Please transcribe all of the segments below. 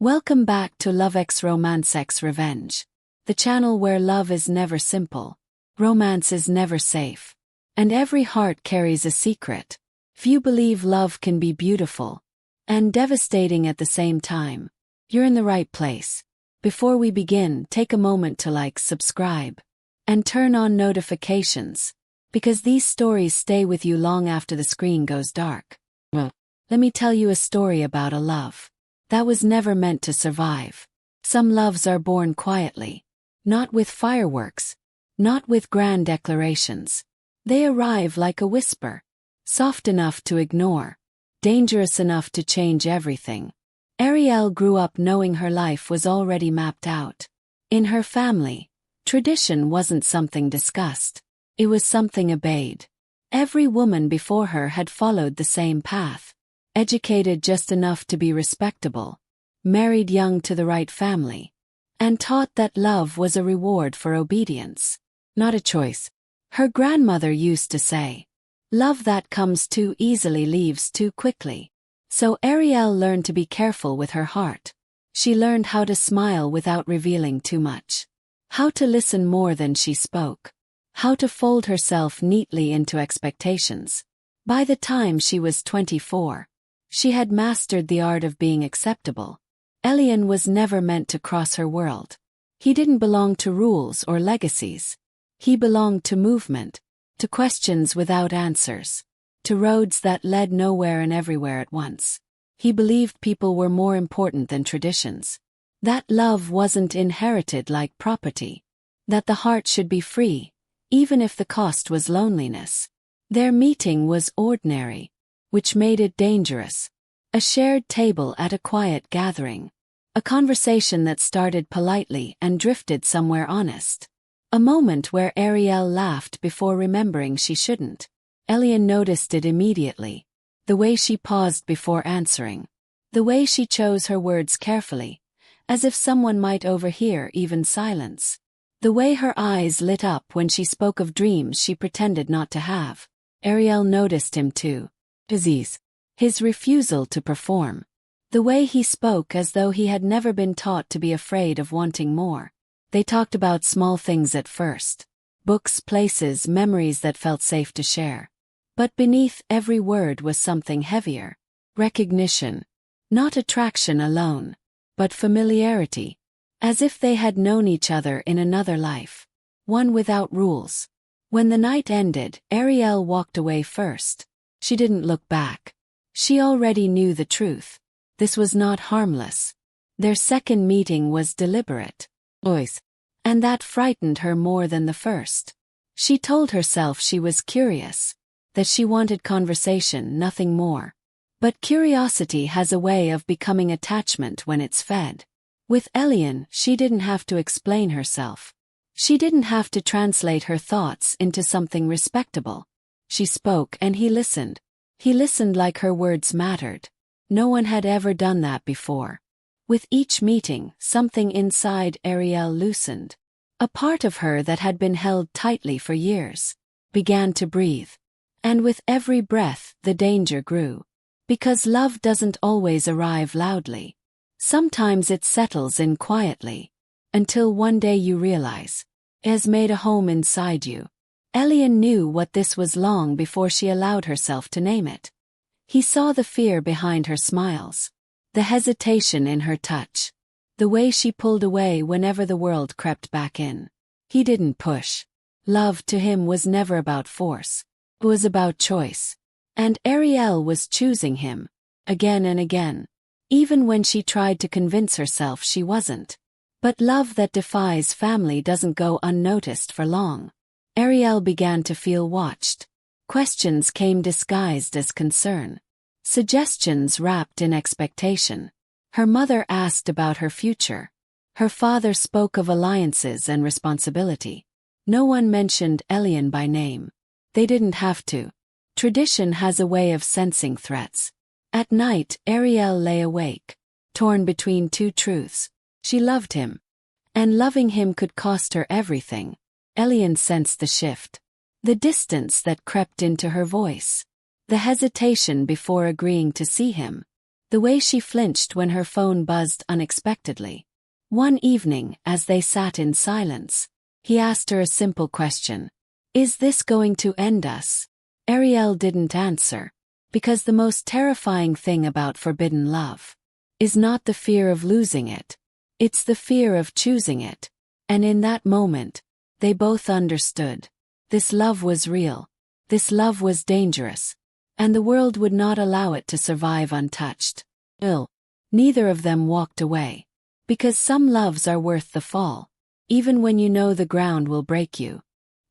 Welcome back to LovexRomancexRevenge, the channel where love is never simple, romance is never safe, and every heart carries a secret. If you believe love can be beautiful and devastating at the same time, you're in the right place. Before we begin, take a moment to like, subscribe, and turn on notifications, because these stories stay with you long after the screen goes dark. Well, let me tell you a story about a love that was never meant to survive. Some loves are born quietly, not with fireworks, not with grand declarations. They arrive like a whisper, soft enough to ignore, dangerous enough to change everything. Ariel grew up knowing her life was already mapped out. In her family, tradition wasn't something discussed, it was something obeyed. Every woman before her had followed the same path. Educated just enough to be respectable, married young to the right family, and taught that love was a reward for obedience, not a choice. Her grandmother used to say, "Love that comes too easily leaves too quickly." So Ariel learned to be careful with her heart. She learned how to smile without revealing too much, how to listen more than she spoke, how to fold herself neatly into expectations. By the time she was 24, she had mastered the art of being acceptable. Elian was never meant to cross her world. He didn't belong to rules or legacies. He belonged to movement, to questions without answers, to roads that led nowhere and everywhere at once. He believed people were more important than traditions. That love wasn't inherited like property. That the heart should be free, even if the cost was loneliness. Their meeting was ordinary, which made it dangerous. A shared table at a quiet gathering. A conversation that started politely and drifted somewhere honest. A moment where Ariel laughed before remembering she shouldn't. Elian noticed it immediately. The way she paused before answering. The way she chose her words carefully, as if someone might overhear even silence. The way her eyes lit up when she spoke of dreams she pretended not to have. Ariel noticed him too. His refusal to perform. The way he spoke as though he had never been taught to be afraid of wanting more. They talked about small things at first. Books, places, memories that felt safe to share. But beneath every word was something heavier. Recognition. Not attraction alone, but familiarity. As if they had known each other in another life. One without rules. When the night ended, Ariel walked away first. She didn't look back. She already knew the truth. This was not harmless. Their second meeting was deliberate. And that frightened her more than the first. She told herself she was curious. That she wanted conversation, nothing more. But curiosity has a way of becoming attachment when it's fed. With Elian, she didn't have to explain herself. She didn't have to translate her thoughts into something respectable. She spoke and he listened. He listened like her words mattered. No one had ever done that before. With each meeting, something inside Ariel loosened. A part of her that had been held tightly for years began to breathe. And with every breath, the danger grew. Because love doesn't always arrive loudly. Sometimes it settles in quietly. Until one day you realize it has made a home inside you. Elian knew what this was long before she allowed herself to name it. He saw the fear behind her smiles, the hesitation in her touch, the way she pulled away whenever the world crept back in. He didn't push. Love to him was never about force. It was about choice. And Ariel was choosing him, again and again, even when she tried to convince herself she wasn't. But love that defies family doesn't go unnoticed for long. Ariel began to feel watched. Questions came disguised as concern. Suggestions wrapped in expectation. Her mother asked about her future. Her father spoke of alliances and responsibility. No one mentioned Elian by name. They didn't have to. Tradition has a way of sensing threats. At night, Ariel lay awake, torn between two truths. She loved him. And loving him could cost her everything. Elian sensed the shift. The distance that crept into her voice. The hesitation before agreeing to see him. The way she flinched when her phone buzzed unexpectedly. One evening, as they sat in silence, he asked her a simple question. Is this going to end us? Ariel didn't answer, because the most terrifying thing about forbidden love is not the fear of losing it. It's the fear of choosing it. And in that moment, they both understood. This love was real. This love was dangerous. And the world would not allow it to survive untouched. Neither of them walked away. Because some loves are worth the fall, even when you know the ground will break you.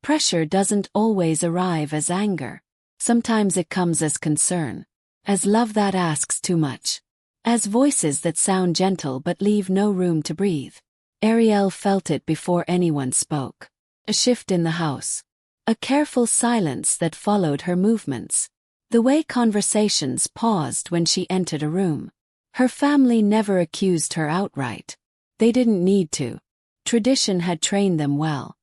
Pressure doesn't always arrive as anger. Sometimes it comes as concern, as love that asks too much, as voices that sound gentle but leave no room to breathe. Ariel felt it before anyone spoke. A shift in the house. A careful silence that followed her movements. The way conversations paused when she entered a room. Her family never accused her outright. They didn't need to. Tradition had trained them well.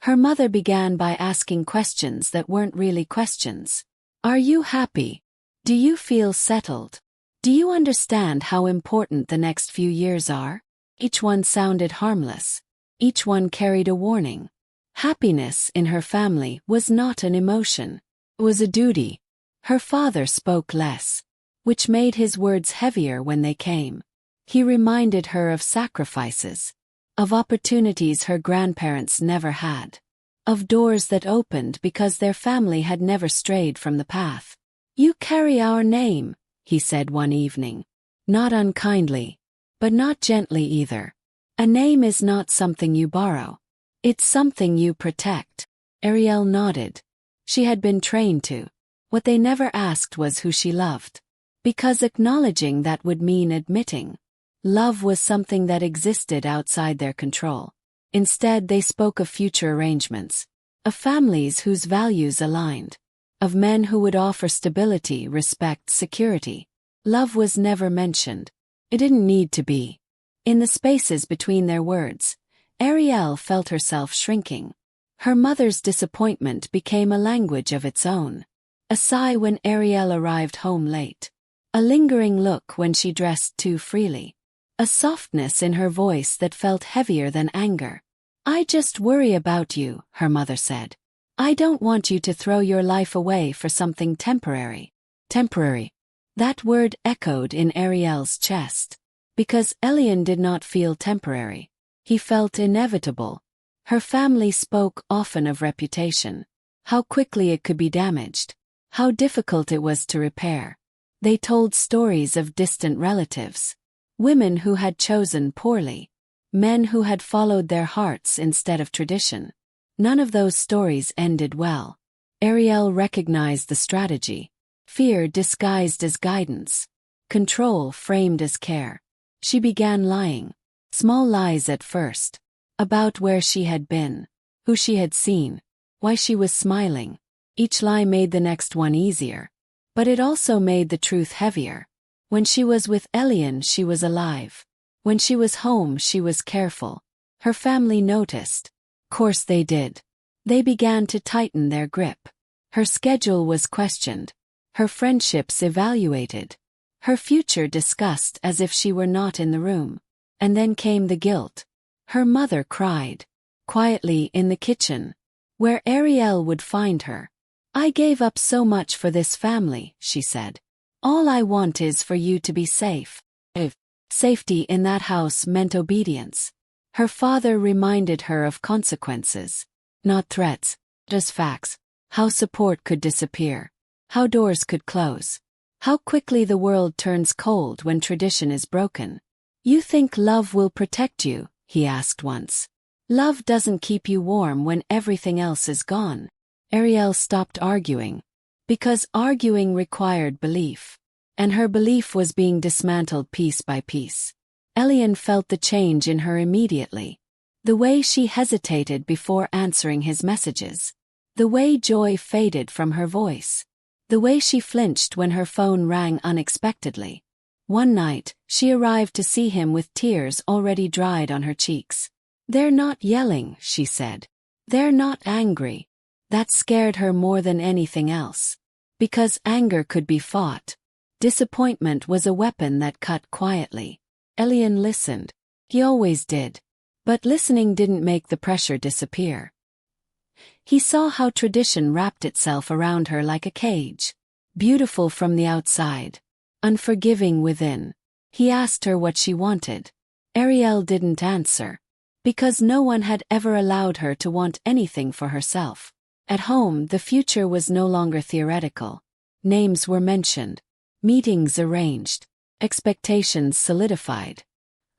Her mother began by asking questions that weren't really questions. Are you happy? Do you feel settled? Do you understand how important the next few years are? Each one sounded harmless. Each one carried a warning. Happiness in her family was not an emotion. It was a duty. Her father spoke less, which made his words heavier when they came. He reminded her of sacrifices, of opportunities her grandparents never had, of doors that opened because their family had never strayed from the path. You carry our name, he said one evening. Not unkindly, but not gently either. A name is not something you borrow. It's something you protect. Ariel nodded. She had been trained to. What they never asked was who she loved. Because acknowledging that would mean admitting. Love was something that existed outside their control. Instead, they spoke of future arrangements, of families whose values aligned, of men who would offer stability, respect, security. Love was never mentioned. It didn't need to be. In the spaces between their words, Ariel felt herself shrinking. Her mother's disappointment became a language of its own. A sigh when Ariel arrived home late. A lingering look when she dressed too freely. A softness in her voice that felt heavier than anger. I just worry about you, her mother said. I don't want you to throw your life away for something temporary. Temporary. That word echoed in Ariel's chest. Because Elian did not feel temporary. He felt inevitable. Her family spoke often of reputation. How quickly it could be damaged. How difficult it was to repair. They told stories of distant relatives. Women who had chosen poorly. Men who had followed their hearts instead of tradition. None of those stories ended well. Ariel recognized the strategy. Fear disguised as guidance. Control framed as care. She began lying. Small lies at first. About where she had been. Who she had seen. Why she was smiling. Each lie made the next one easier. But it also made the truth heavier. When she was with Elian, she was alive. When she was home, she was careful. Her family noticed. Course they did. They began to tighten their grip. Her schedule was questioned. Her friendships evaluated. Her future discussed as if she were not in the room. And then came the guilt. Her mother cried. Quietly in the kitchen. Where Ariel would find her. I gave up so much for this family, she said. All I want is for you to be safe. If safety in that house meant obedience. Her father reminded her of consequences. Not threats, just facts. How support could disappear. How doors could close. How quickly the world turns cold when tradition is broken. You think love will protect you, he asked once. Love doesn't keep you warm when everything else is gone. Ariel stopped arguing. Because arguing required belief. And her belief was being dismantled piece by piece. Elian felt the change in her immediately. The way she hesitated before answering his messages. The way joy faded from her voice. The way she flinched when her phone rang unexpectedly. One night, she arrived to see him with tears already dried on her cheeks. They're not yelling, she said. They're not angry. That scared her more than anything else. Because anger could be fought. Disappointment was a weapon that cut quietly. Elian listened. He always did. But listening didn't make the pressure disappear. He saw how tradition wrapped itself around her like a cage. Beautiful from the outside, unforgiving within. He asked her what she wanted. Ariel didn't answer. Because no one had ever allowed her to want anything for herself. At home, the future was no longer theoretical. Names were mentioned. Meetings arranged. Expectations solidified.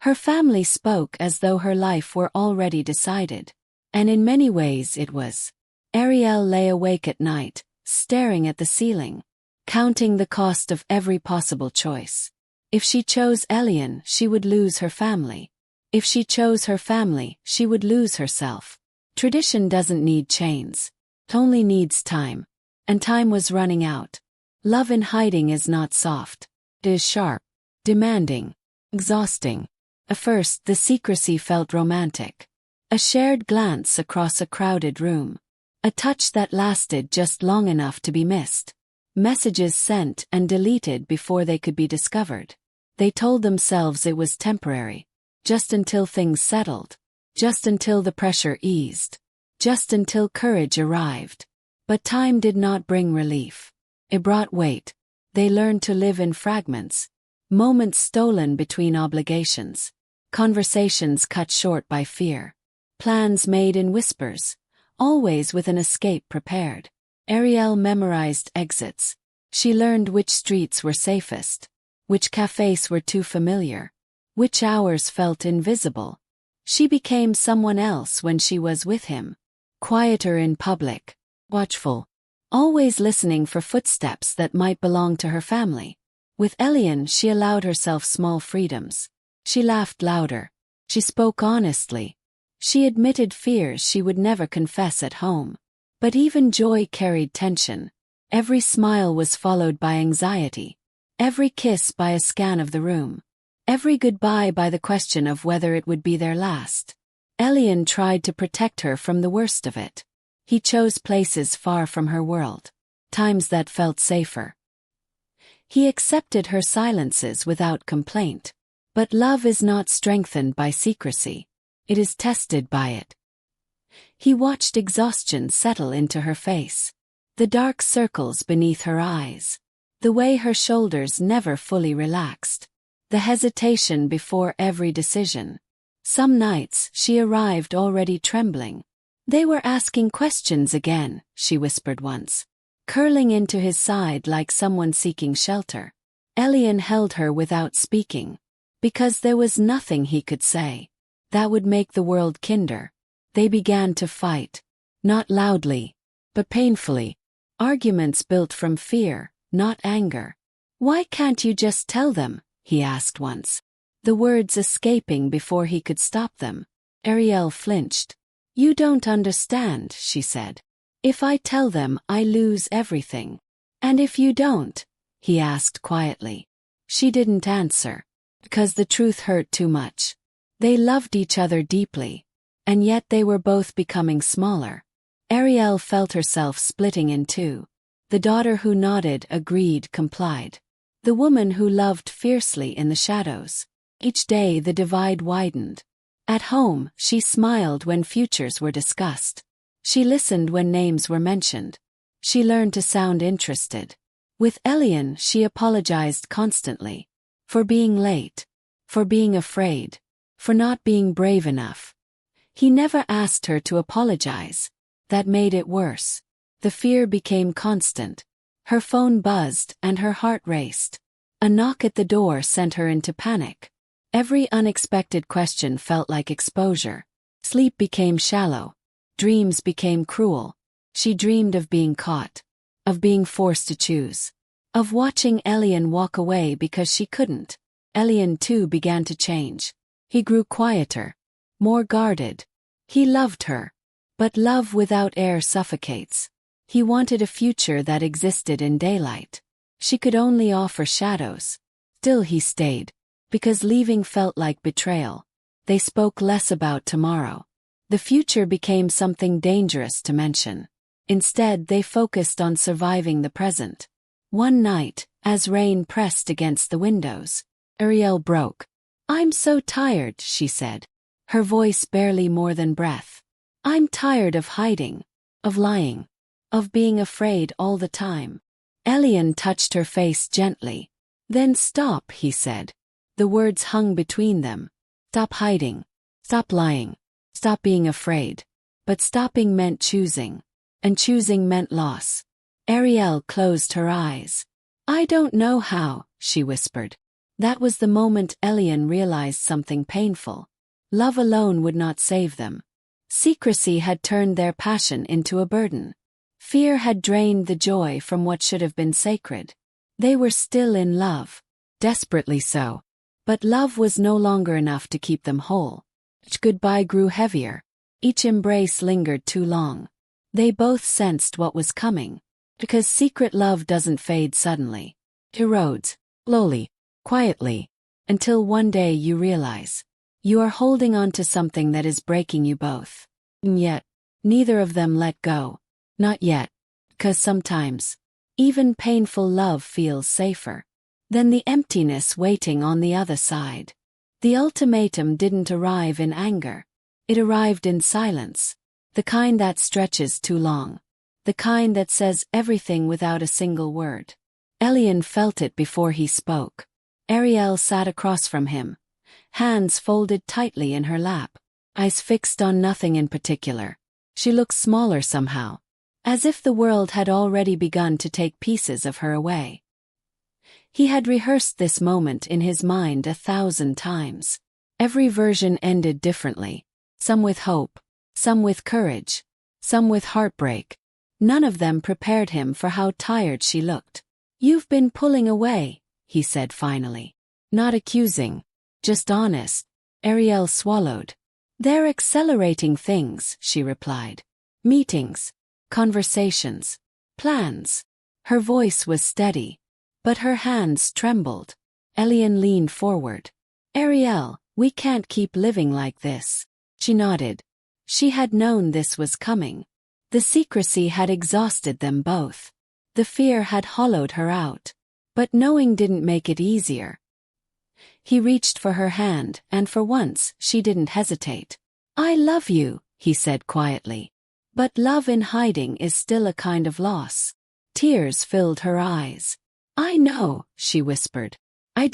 Her family spoke as though her life were already decided. And in many ways it was. Ariel lay awake at night, staring at the ceiling, counting the cost of every possible choice. If she chose Elian, she would lose her family. If she chose her family, she would lose herself. Tradition doesn't need chains. It only needs time. And time was running out. Love in hiding is not soft. It is sharp, demanding, exhausting. At first, the secrecy felt romantic. A shared glance across a crowded room. A touch that lasted just long enough to be missed. Messages sent and deleted before they could be discovered. They told themselves it was temporary. Just until things settled. Just until the pressure eased. Just until courage arrived. But time did not bring relief. It brought weight. They learned to live in fragments. Moments stolen between obligations. Conversations cut short by fear. Plans made in whispers. Always with an escape prepared. Ariel memorized exits. She learned which streets were safest. Which cafes were too familiar. Which hours felt invisible. She became someone else when she was with him. Quieter in public. Watchful. Always listening for footsteps that might belong to her family. With Elian, she allowed herself small freedoms. She laughed louder. She spoke honestly. She admitted fears she would never confess at home. But even joy carried tension. Every smile was followed by anxiety. Every kiss by a scan of the room. Every goodbye by the question of whether it would be their last. Elian tried to protect her from the worst of it. He chose places far from her world. Times that felt safer. He accepted her silences without complaint. But love is not strengthened by secrecy. It is tested by it. He watched exhaustion settle into her face. The dark circles beneath her eyes. The way her shoulders never fully relaxed. The hesitation before every decision. Some nights she arrived already trembling. They were asking questions again, she whispered once. Curling into his side like someone seeking shelter. Elian held her without speaking. Because there was nothing he could say. That would make the world kinder. They began to fight. Not loudly. But painfully. Arguments built from fear, not anger. Why can't you just tell them? He asked once. The words escaping before he could stop them. Ariel flinched. You don't understand, she said. If I tell them, I lose everything. And if you don't? He asked quietly. She didn't answer. Because the truth hurt too much. They loved each other deeply. And yet they were both becoming smaller. Ariel felt herself splitting in two. The daughter who nodded, agreed, complied. The woman who loved fiercely in the shadows. Each day the divide widened. At home, she smiled when futures were discussed. She listened when names were mentioned. She learned to sound interested. With Elian, she apologized constantly. For being late. For being afraid. For not being brave enough. He never asked her to apologize. That made it worse. The fear became constant. Her phone buzzed and her heart raced. A knock at the door sent her into panic. Every unexpected question felt like exposure. Sleep became shallow. Dreams became cruel. She dreamed of being caught. Of being forced to choose. Of watching Elian walk away because she couldn't. Elian too began to change. He grew quieter. More guarded. He loved her. But love without air suffocates. He wanted a future that existed in daylight. She could only offer shadows. Still he stayed. Because leaving felt like betrayal. They spoke less about tomorrow. The future became something dangerous to mention. Instead, they focused on surviving the present. One night, as rain pressed against the windows. Ariel broke. "I'm so tired," she said, her voice barely more than breath. "I'm tired of hiding, of lying, of being afraid all the time." Elian touched her face gently. "Then stop," he said. The words hung between them. Stop hiding. Stop lying. Stop being afraid. But stopping meant choosing. And choosing meant loss. Ariel closed her eyes. "I don't know how," she whispered. That was the moment Elian realized something painful. Love alone would not save them. Secrecy had turned their passion into a burden. Fear had drained the joy from what should have been sacred. They were still in love. Desperately so. But love was no longer enough to keep them whole. Each goodbye grew heavier. Each embrace lingered too long. They both sensed what was coming. Because secret love doesn't fade suddenly. It erodes, slowly, quietly, until one day you realize you are holding on to something that is breaking you both. And yet, neither of them let go. Not yet. Because sometimes, even painful love feels safer than the emptiness waiting on the other side. The ultimatum didn't arrive in anger. It arrived in silence. The kind that stretches too long. The kind that says everything without a single word. Elian felt it before he spoke. Ariel sat across from him, hands folded tightly in her lap, eyes fixed on nothing in particular. She looked smaller somehow, as if the world had already begun to take pieces of her away. He had rehearsed this moment in his mind 1,000 times. Every version ended differently, some with hope, some with courage, some with heartbreak. None of them prepared him for how tired she looked. "You've been pulling away," he said finally. Not accusing, just honest. Ariel swallowed. "They're accelerating things," she replied. "Meetings, conversations, plans." Her voice was steady, but her hands trembled. Elian leaned forward. "Ariel, we can't keep living like this." She nodded. She had known this was coming. The secrecy had exhausted them both. The fear had hollowed her out. But knowing didn't make it easier. He reached for her hand, and for once, she didn't hesitate. "I love you," he said quietly. "But love in hiding is still a kind of loss." Tears filled her eyes. "I know," she whispered. I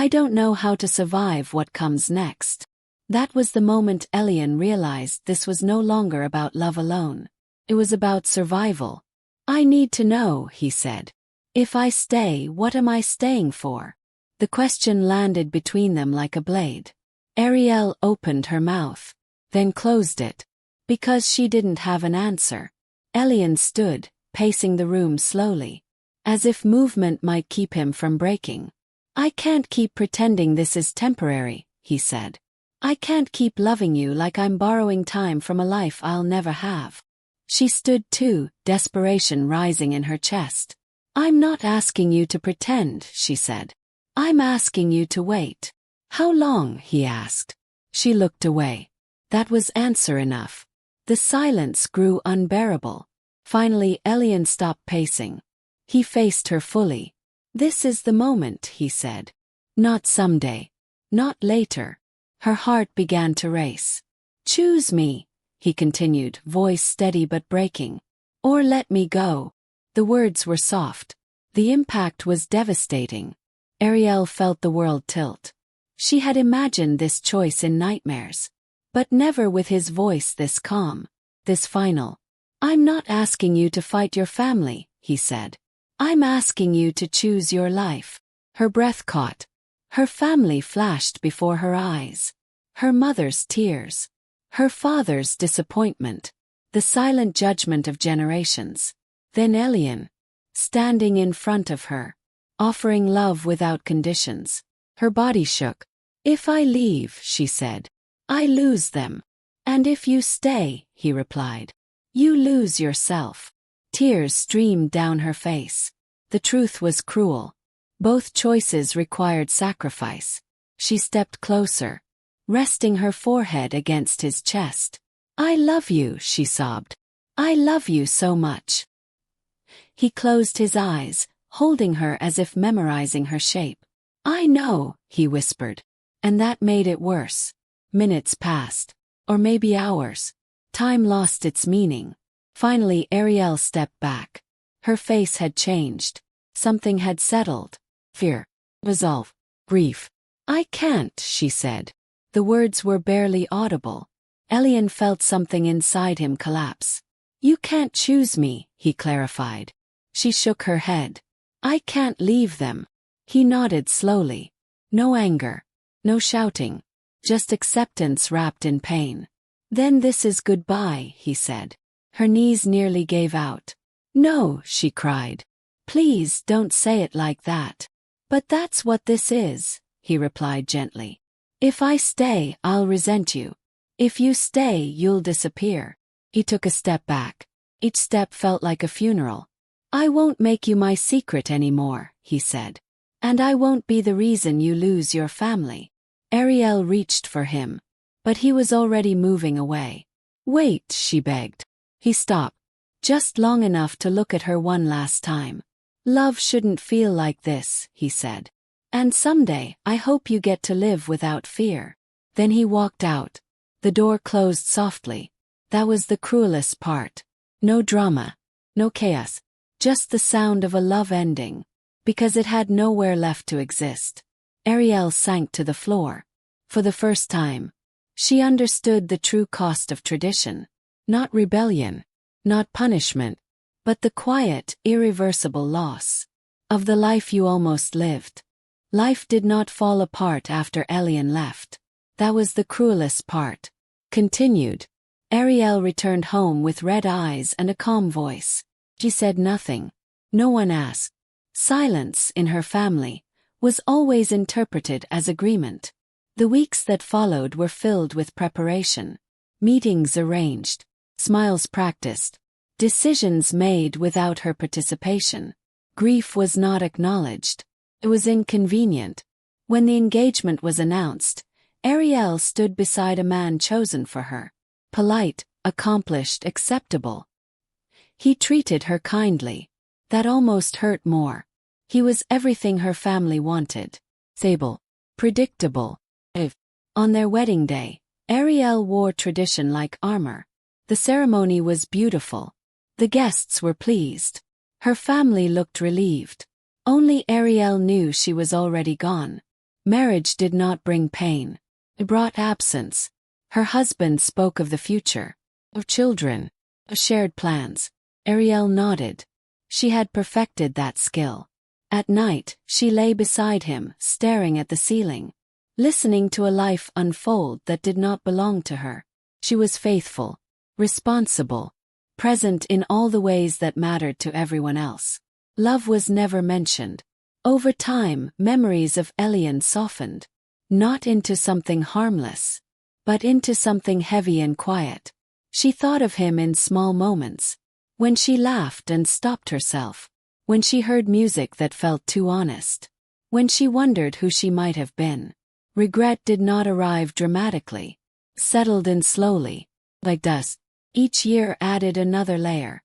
don't know how to survive what comes next." That was the moment Elian realized this was no longer about love alone. It was about survival. "I need to know," he said. "If I stay, what am I staying for?" The question landed between them like a blade. Ariel opened her mouth, then closed it. Because she didn't have an answer. Elian stood, pacing the room slowly, as if movement might keep him from breaking. "I can't keep pretending this is temporary," he said. "I can't keep loving you like I'm borrowing time from a life I'll never have." She stood too, desperation rising in her chest. "I'm not asking you to pretend," she said. "I'm asking you to wait." "How long?" he asked. She looked away. That was answer enough. The silence grew unbearable. Finally Elian stopped pacing. He faced her fully. "This is the moment," he said. "Not someday. Not later." Her heart began to race. "Choose me," he continued, voice steady but breaking. "Or let me go." The words were soft. The impact was devastating. Ariel felt the world tilt. She had imagined this choice in nightmares. But never with his voice this calm, this final. "I'm not asking you to fight your family," he said. "I'm asking you to choose your life." Her breath caught. Her family flashed before her eyes. Her mother's tears. Her father's disappointment. The silent judgment of generations. Then Elian, standing in front of her, offering love without conditions. Her body shook. "If I leave," she said, "I lose them. And if you stay," he replied, "you lose yourself." Tears streamed down her face. The truth was cruel. Both choices required sacrifice. She stepped closer, resting her forehead against his chest. "I love you," she sobbed. "I love you so much." He closed his eyes, holding her as if memorizing her shape. "I know," he whispered. And that made it worse. Minutes passed. Or maybe hours. Time lost its meaning. Finally Ariel stepped back. Her face had changed. Something had settled. Fear. Resolve. Grief. "I can't," she said. The words were barely audible. Elian felt something inside him collapse. "You can't choose me," he clarified. She shook her head. "I can't leave them." He nodded slowly. No anger. No shouting. Just acceptance wrapped in pain. "Then this is goodbye," he said. Her knees nearly gave out. "No," she cried. "Please don't say it like that." "But that's what this is," he replied gently. "If I stay, I'll resent you. If you stay, you'll disappear." He took a step back. Each step felt like a funeral. "I won't make you my secret anymore," he said. "And I won't be the reason you lose your family." Ariel reached for him. But he was already moving away. "Wait," she begged. He stopped. Just long enough to look at her one last time. "Love shouldn't feel like this," he said. "And someday, I hope you get to live without fear." Then he walked out. The door closed softly. That was the cruelest part. No drama. No chaos. Just the sound of a love ending. Because it had nowhere left to exist. Ariel sank to the floor. For the first time, she understood the true cost of tradition. Not rebellion. Not punishment. But the quiet, irreversible loss. Of the life you almost lived. Life did not fall apart after Elian left. That was the cruelest part. Continued. Ariel returned home with red eyes and a calm voice. She said nothing. No one asked. Silence, in her family, was always interpreted as agreement. The weeks that followed were filled with preparation. Meetings arranged. Smiles practiced. Decisions made without her participation. Grief was not acknowledged. It was inconvenient. When the engagement was announced, Ariel stood beside a man chosen for her. Polite, accomplished, acceptable. He treated her kindly. That almost hurt more. He was everything her family wanted. Stable. Predictable. On their wedding day, Ariel wore tradition like armor. The ceremony was beautiful. The guests were pleased. Her family looked relieved. Only Ariel knew she was already gone. Marriage did not bring pain. It brought absence. Her husband spoke of the future. Of children. Of shared plans. Ariel nodded. She had perfected that skill. At night, she lay beside him, staring at the ceiling. Listening to a life unfold that did not belong to her. She was faithful. Responsible. Present in all the ways that mattered to everyone else. Love was never mentioned. Over time, memories of Elian softened. Not into something harmless. But into something heavy and quiet. She thought of him in small moments. When she laughed and stopped herself. When she heard music that felt too honest. When she wondered who she might have been. Regret did not arrive dramatically. Settled in slowly. Like dust. Each year added another layer.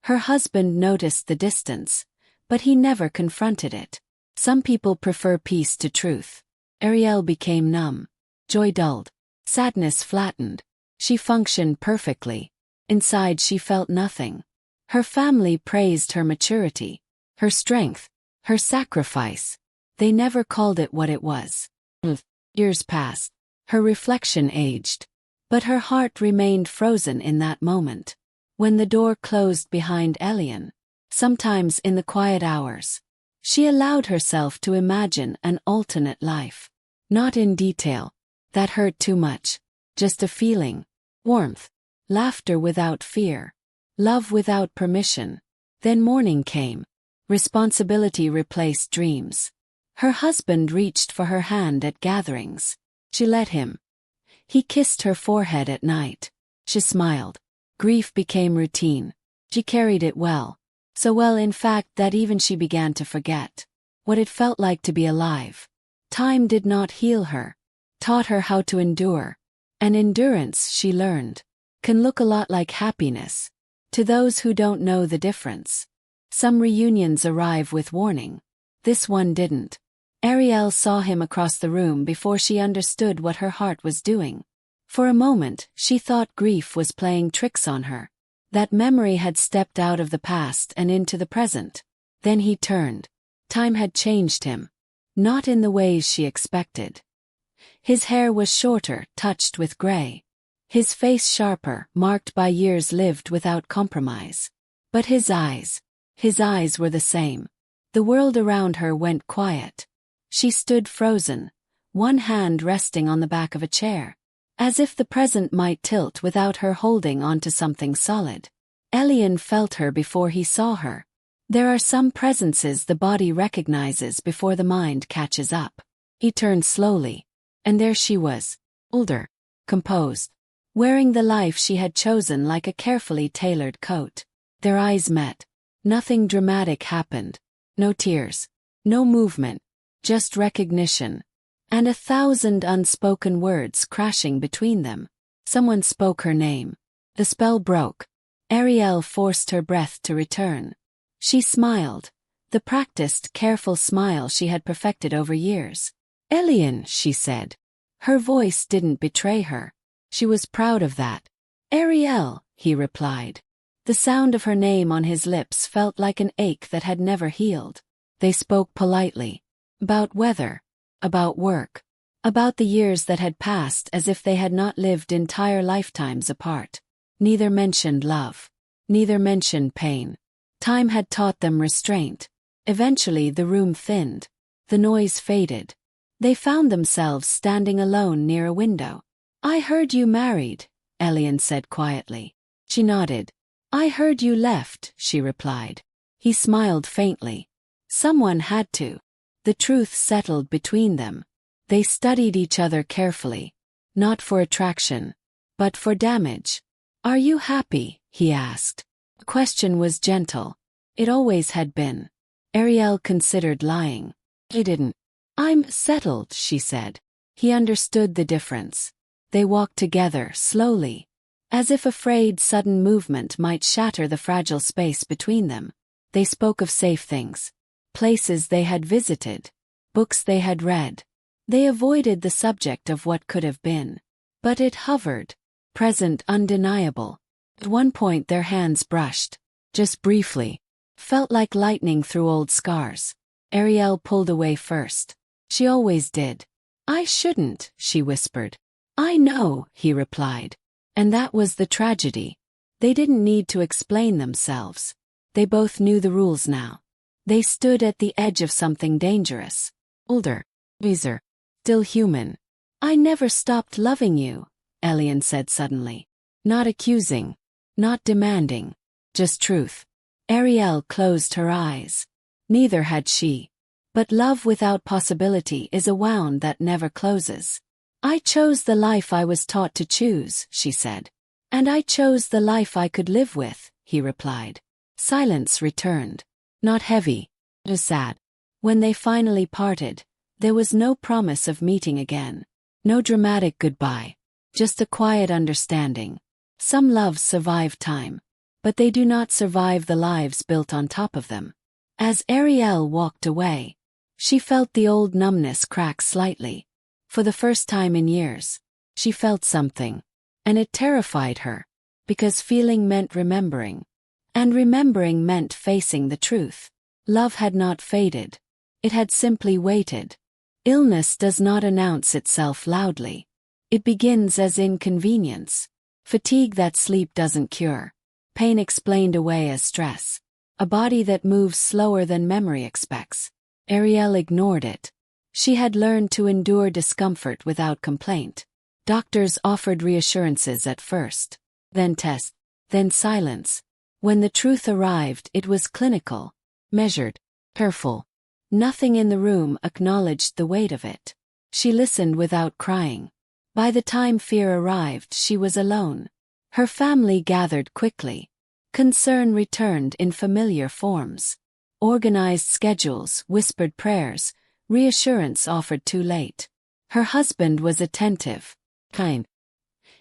Her husband noticed the distance. But he never confronted it. Some people prefer peace to truth. Ariel became numb. Joy dulled. Sadness flattened. She functioned perfectly. Inside she felt nothing. Her family praised her maturity. Her strength. Her sacrifice. They never called it what it was. Years passed. Her reflection aged. But her heart remained frozen in that moment. When the door closed behind Elian, sometimes in the quiet hours, she allowed herself to imagine an alternate life. Not in detail. That hurt too much. Just a feeling. Warmth. Laughter without fear. Love without permission. Then morning came. Responsibility replaced dreams. Her husband reached for her hand at gatherings. She let him. He kissed her forehead at night. She smiled. Grief became routine. She carried it well. So well in fact that even she began to forget what it felt like to be alive. Time did not heal her. Taught her how to endure. And endurance, she learned, can look a lot like happiness. To those who don't know the difference. Some reunions arrive with warning. This one didn't. Ariel saw him across the room before she understood what her heart was doing. For a moment, she thought grief was playing tricks on her. That memory had stepped out of the past and into the present. Then he turned. Time had changed him. Not in the ways she expected. His hair was shorter, touched with gray. His face sharper, marked by years lived without compromise. But his eyes were the same. The world around her went quiet. She stood frozen, one hand resting on the back of a chair, as if the present might tilt without her holding onto something solid. Elian felt her before he saw her. There are some presences the body recognizes before the mind catches up. He turned slowly, and there she was, older, composed, wearing the life she had chosen like a carefully tailored coat. Their eyes met. Nothing dramatic happened. No tears. No movement. Just recognition. And 1,000 unspoken words crashing between them. Someone spoke her name. The spell broke. Ariel forced her breath to return. She smiled. The practiced, careful smile she had perfected over years. Elian, she said. Her voice didn't betray her. She was proud of that. Ariel, he replied. The sound of her name on his lips felt like an ache that had never healed. They spoke politely. About weather. About work. About the years that had passed as if they had not lived entire lifetimes apart. Neither mentioned love. Neither mentioned pain. Time had taught them restraint. Eventually the room thinned. The noise faded. They found themselves standing alone near a window. I heard you married, Elian said quietly. She nodded. I heard you left, she replied. He smiled faintly. Someone had to. The truth settled between them. They studied each other carefully. Not for attraction, but for damage. Are you happy? He asked. The question was gentle. It always had been. Ariel considered lying. He didn't. I'm settled, she said. He understood the difference. They walked together, slowly, as if afraid sudden movement might shatter the fragile space between them. They spoke of safe things. Places they had visited. Books they had read. They avoided the subject of what could have been. But it hovered. Present, undeniable. At one point their hands brushed. Just briefly. Felt like lightning through old scars. Ariel pulled away first. She always did. I shouldn't, she whispered. I know, he replied. And that was the tragedy. They didn't need to explain themselves. They both knew the rules now. They stood at the edge of something dangerous. Older. Wiser. Still human. I never stopped loving you, Elian said suddenly. Not accusing. Not demanding. Just truth. Ariel closed her eyes. Neither had she. But love without possibility is a wound that never closes. I chose the life I was taught to choose, she said. And I chose the life I could live with, he replied. Silence returned. Not heavy. Just sad. When they finally parted, there was no promise of meeting again. No dramatic goodbye. Just a quiet understanding. Some loves survive time. But they do not survive the lives built on top of them. As Ariel walked away, she felt the old numbness crack slightly. For the first time in years, she felt something. And it terrified her. Because feeling meant remembering. And remembering meant facing the truth. Love had not faded. It had simply waited. Illness does not announce itself loudly. It begins as inconvenience. Fatigue that sleep doesn't cure. Pain explained away as stress. A body that moves slower than memory expects. Ariel ignored it. She had learned to endure discomfort without complaint. Doctors offered reassurances at first. Then tests. Then silence. When the truth arrived, it was clinical. Measured. Careful. Nothing in the room acknowledged the weight of it. She listened without crying. By the time fear arrived, she was alone. Her family gathered quickly. Concern returned in familiar forms. Organized schedules, whispered prayers, reassurance offered too late. Her husband was attentive. Kind.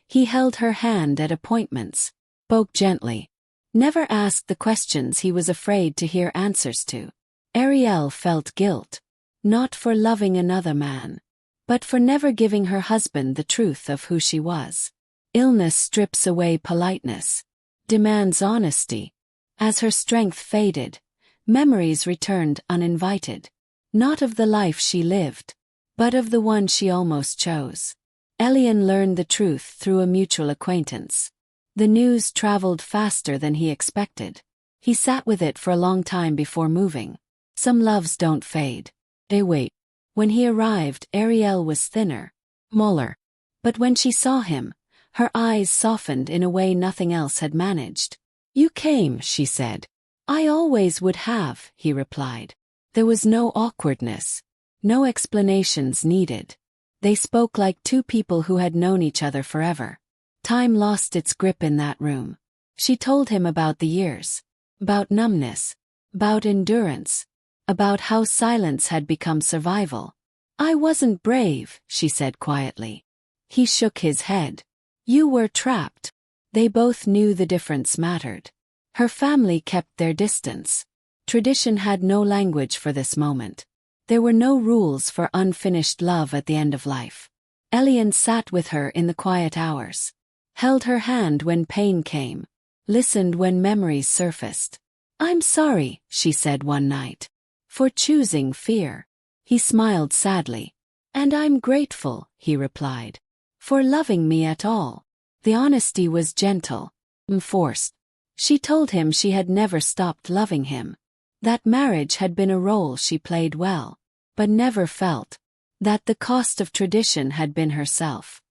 He held her hand at appointments. Spoke gently. Never asked the questions he was afraid to hear answers to. Ariel felt guilt. Not for loving another man, but for never giving her husband the truth of who she was. Illness strips away politeness, demands honesty. As her strength faded, memories returned uninvited. Not of the life she lived, but of the one she almost chose. Elian learned the truth through a mutual acquaintance. The news traveled faster than he expected. He sat with it for a long time before moving. Some loves don't fade. They wait. When he arrived, Ariel was thinner, smaller. But when she saw him, her eyes softened in a way nothing else had managed. "You came," she said. "I always would have," he replied. There was no awkwardness, no explanations needed. They spoke like two people who had known each other forever. Time lost its grip in that room. She told him about the years, about numbness, about endurance, about how silence had become survival. "I wasn't brave," she said quietly. He shook his head. "You were trapped." They both knew the difference mattered. Her family kept their distance. Tradition had no language for this moment. There were no rules for unfinished love at the end of life. Elian sat with her in the quiet hours, held her hand when pain came, listened when memories surfaced. "I'm sorry," she said one night, "for choosing fear." He smiled sadly. "And I'm grateful," he replied, "for loving me at all." The honesty was gentle, enforced. She told him she had never stopped loving him. That marriage had been a role she played well, but never felt. That the cost of tradition had been herself.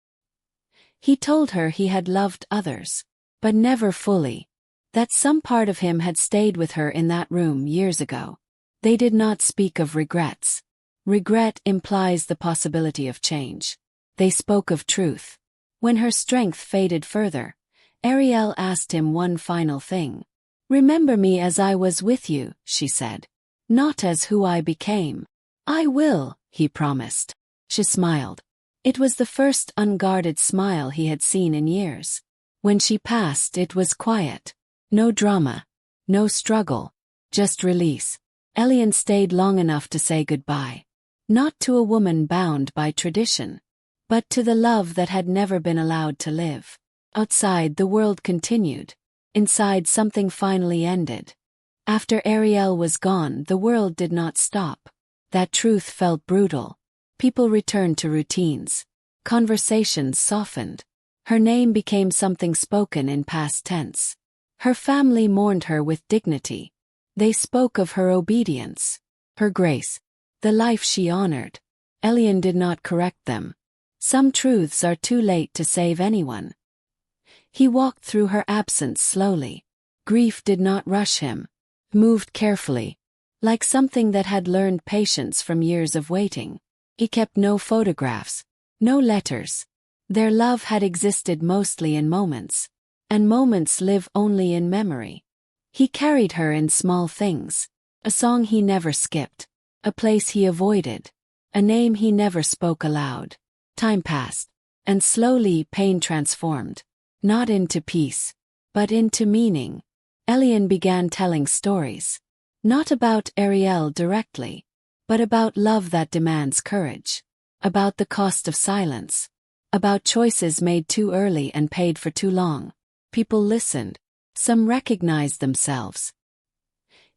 He told her he had loved others, but never fully. That some part of him had stayed with her in that room years ago. They did not speak of regrets. Regret implies the possibility of change. They spoke of truth. When her strength faded further, Ariel asked him one final thing. "Remember me as I was with you," she said. "Not as who I became." "I will," he promised. She smiled. It was the first unguarded smile he had seen in years. When she passed, it was quiet. No drama. No struggle. Just release. Elian stayed long enough to say goodbye. Not to a woman bound by tradition, but to the love that had never been allowed to live. Outside, the world continued. Inside, something finally ended. After Ariel was gone, the world did not stop. That truth felt brutal. People returned to routines. Conversations softened. Her name became something spoken in past tense. Her family mourned her with dignity. They spoke of her obedience, her grace, the life she honored. Elian did not correct them. Some truths are too late to save anyone. He walked through her absence slowly. Grief did not rush him. Moved carefully, like something that had learned patience from years of waiting. He kept no photographs, no letters. Their love had existed mostly in moments, and moments live only in memory. He carried her in small things. A song he never skipped, a place he avoided, a name he never spoke aloud. Time passed, and slowly pain transformed. Not into peace, but into meaning. Elian began telling stories. Not about Ariel directly, but about love that demands courage. About the cost of silence. About choices made too early and paid for too long. People listened. Some recognized themselves.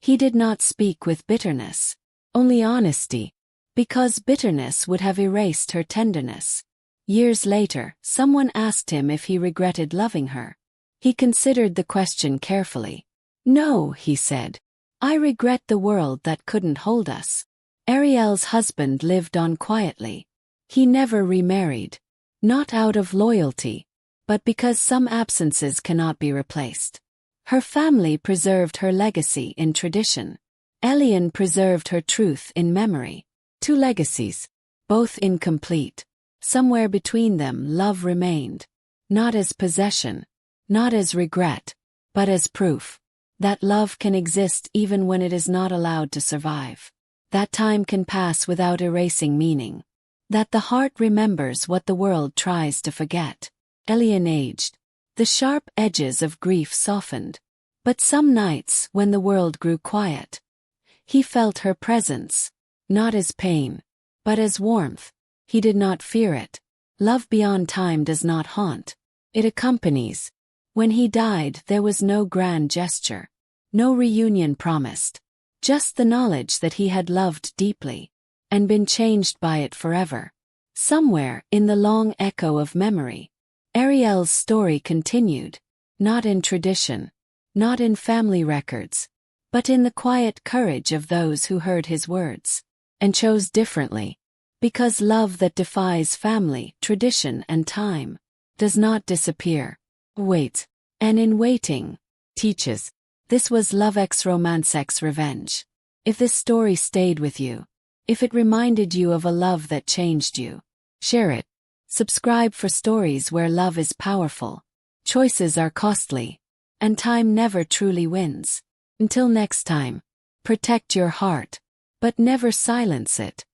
He did not speak with bitterness, only honesty, because bitterness would have erased her tenderness. Years later, someone asked him if he regretted loving her. He considered the question carefully. "No," he said. "I regret the world that couldn't hold us." Ariel's husband lived on quietly. He never remarried. Not out of loyalty, but because some absences cannot be replaced. Her family preserved her legacy in tradition. Elian preserved her truth in memory. Two legacies, both incomplete. Somewhere between them, love remained. Not as possession, not as regret, but as proof that love can exist even when it is not allowed to survive. That time can pass without erasing meaning. That the heart remembers what the world tries to forget. Elian aged. The sharp edges of grief softened. But some nights, when the world grew quiet, he felt her presence, not as pain, but as warmth. He did not fear it. Love beyond time does not haunt. It accompanies. When he died, there was no grand gesture, no reunion promised, just the knowledge that he had loved deeply, and been changed by it forever. Somewhere, in the long echo of memory, Ariel's story continued, not in tradition, not in family records, but in the quiet courage of those who heard his words, and chose differently, because love that defies family, tradition, and time does not disappear. Wait, and in waiting, teaches. This was LovexRomancexRevenge. If this story stayed with you, if it reminded you of a love that changed you, share it. Subscribe for stories where love is powerful, choices are costly, and time never truly wins. Until next time, protect your heart, but never silence it.